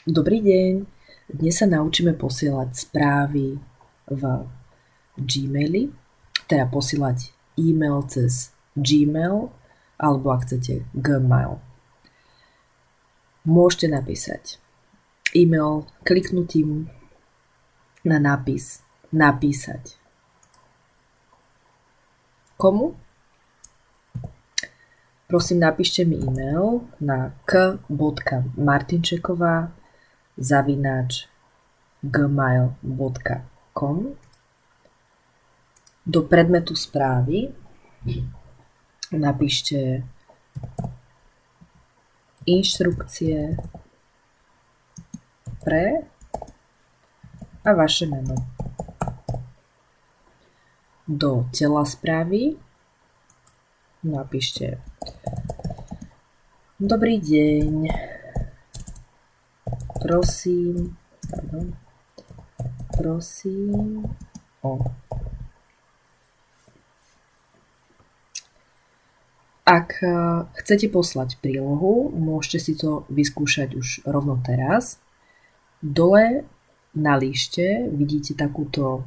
Dobrý deň, dnes sa naučíme posielať správy v Gmaili, teda posielať e-mail cez Gmail, alebo ak chcete Gmail. Môžete napísať e-mail kliknutím na nápis napísať. Komu? Prosím, napíšte mi e-mail na k.martinčeková@gmail.com. Do predmetu správy napíšte inštrukcie pre a vaše meno. Do tela správy napíšte Dobrý deň, prosím o. Ak chcete poslať prílohu, môžete si to vyskúšať už rovno teraz. Dole na líšte vidíte takúto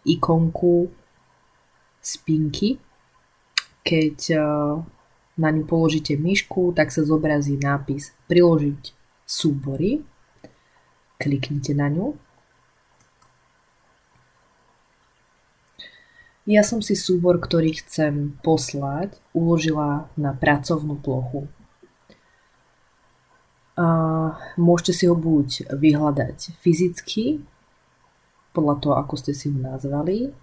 ikonku spinky. Keď na ňu položíte myšku, tak sa zobrazí nápis priložiť súbory. Kliknite na ňu. Ja som si súbor, ktorý chcem poslať, uložila na pracovnú plochu. Môžete si ho buď vyhľadať fyzicky, podľa toho, ako ste si ho nazvali,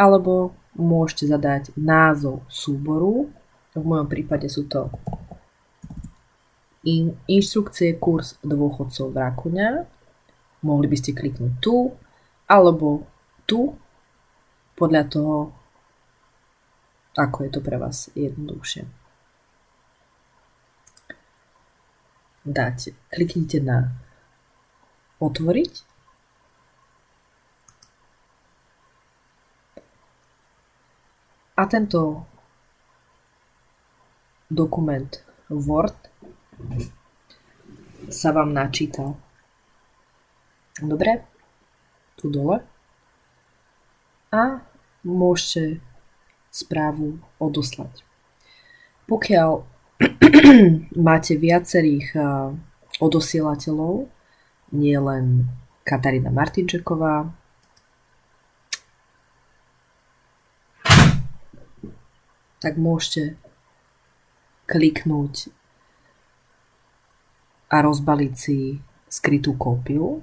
alebo môžete zadať názov súboru. V mojom prípade sú to inštrukcie kurz dôchodcov Vrakuňa. Mohli by ste kliknúť tu, alebo tu, podľa toho, ako je to pre vás jednoduchšie. Kliknite na otvoriť. A tento dokument Word sa vám načítal. Dobre? Tu dole. A môžete správu odoslať. Pokiaľ máte viacerých odosielateľov, nie len Katarína Martinčeková, tak môžete kliknúť a rozbaliť si skrytú kópiu.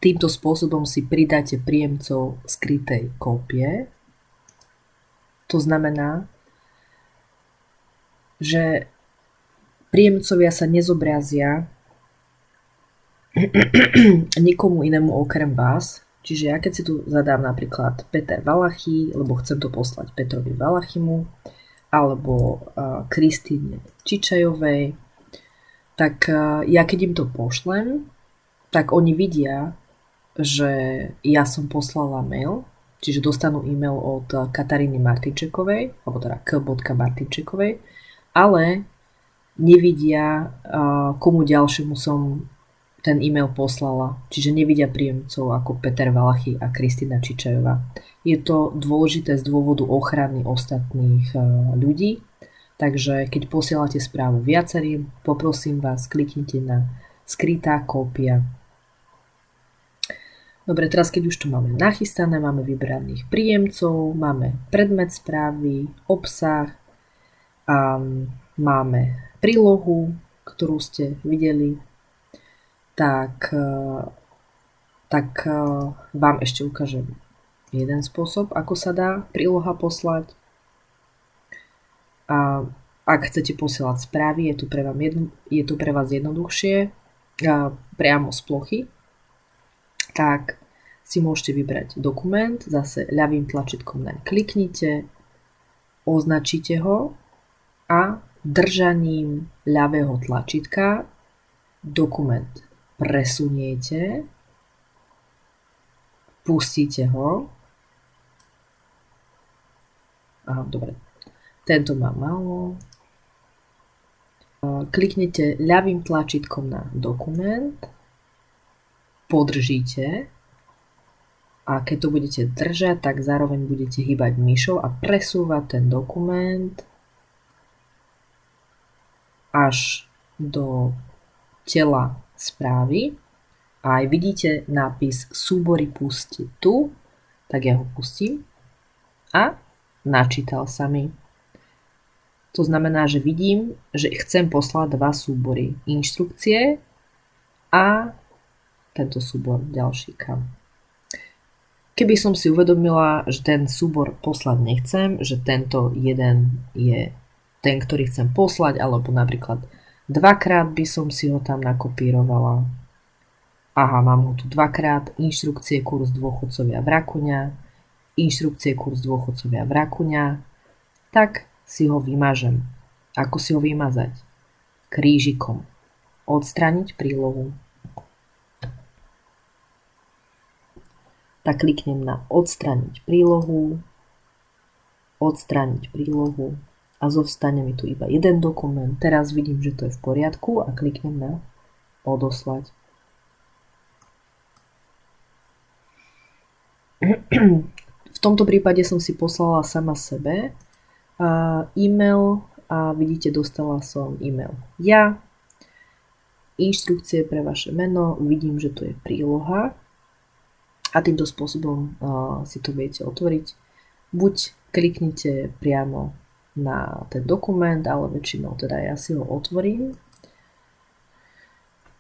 Týmto spôsobom si pridáte príjemcov skrytej kópie. To znamená, že príjemcovia sa nezobrazia nikomu inému okrem vás. Čiže ja keď si tu zadám napríklad Peter Valachy, lebo chcem to poslať Petrovi Valachimu, alebo Kristine Čičajovej, tak ja keď im to pošlem, tak oni vidia, že ja som poslala mail, čiže dostanú e-mail od Kataríny Martinčekovej, alebo teda k.martinčekovej, ale nevidia, komu ďalšiemu som ten e-mail poslala. Čiže nevidia príjemcov ako Peter Valachy a Kristina Čičajová. Je to dôležité z dôvodu ochrany ostatných ľudí, takže keď posielate správu viacerým, poprosím vás, kliknite na skrytá kópia. Dobre, teraz keď už to máme nachystané, máme vybraných príjemcov, máme predmet správy, obsah, máme prílohu, ktorú ste videli, tak vám ešte ukážem jeden spôsob, ako sa dá príloha poslať. A ak chcete posielať správy, je to pre vás jednoduchšie priamo z plochy, tak si môžete vybrať dokument, zase ľavým tlačítkom naň kliknite, označíte ho a držaním ľavého tlačítka dokument presuniete, pustíte ho. Dobre, tento má málo. kliknete ľavým tlačítkom na dokument, podržíte a keď to budete držať, tak zároveň budete hýbať myšou a presúvať ten dokument až do tela správy a aj vidíte nápis súbory pustiť tu, tak ja ho pustím a načítal sa mi. To znamená, že vidím, že chcem poslať 2 súbory. Inštrukcie a tento súbor ďalší kam. Keby som si uvedomila, že ten súbor poslať nechcem, že tento jeden je ten, ktorý chcem poslať, alebo napríklad 2-krát by som si ho tam nakopírovala. Aha, mám ho tu 2-krát. Inštrukcie kurz dôchodcovia v Rakuňa. Inštrukcie kurz dôchodcovia v Rakuňa. Tak si ho vymažem. Ako si ho vymazať? Krížikom. Odstrániť prílohu. Tak kliknem na odstrániť prílohu. Odstrániť prílohu. A zostane mi tu iba jeden dokument. Teraz vidím, že to je v poriadku a kliknem na odoslať. V tomto prípade som si poslala sama sebe e-mail a vidíte, dostala som e-mail ja, inštrukcie pre vaše meno, vidím, že to je príloha a týmto spôsobom si to viete otvoriť. Buď kliknite priamo na ten dokument, ale väčšinou teda ja si ho otvorím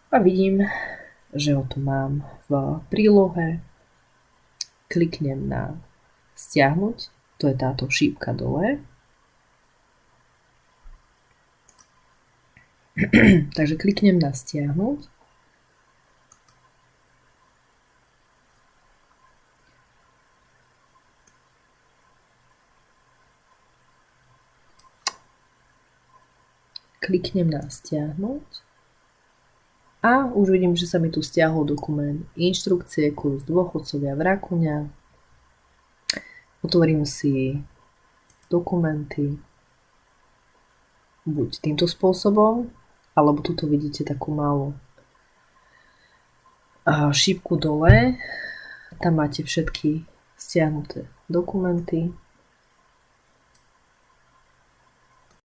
a vidím, že ho tu mám v prílohe. Kliknem na stiahnuť, to je táto šípka dole. Takže kliknem na stiahnuť. Kliknem na stiahnuť. A už vidím, že sa mi tu stiahol dokument inštrukcie kurz dôchodcovia v Rakuňa. Otvorím si dokumenty buď týmto spôsobom, alebo tuto vidíte takú malú šípku dole. Tam máte všetky stiahnuté dokumenty.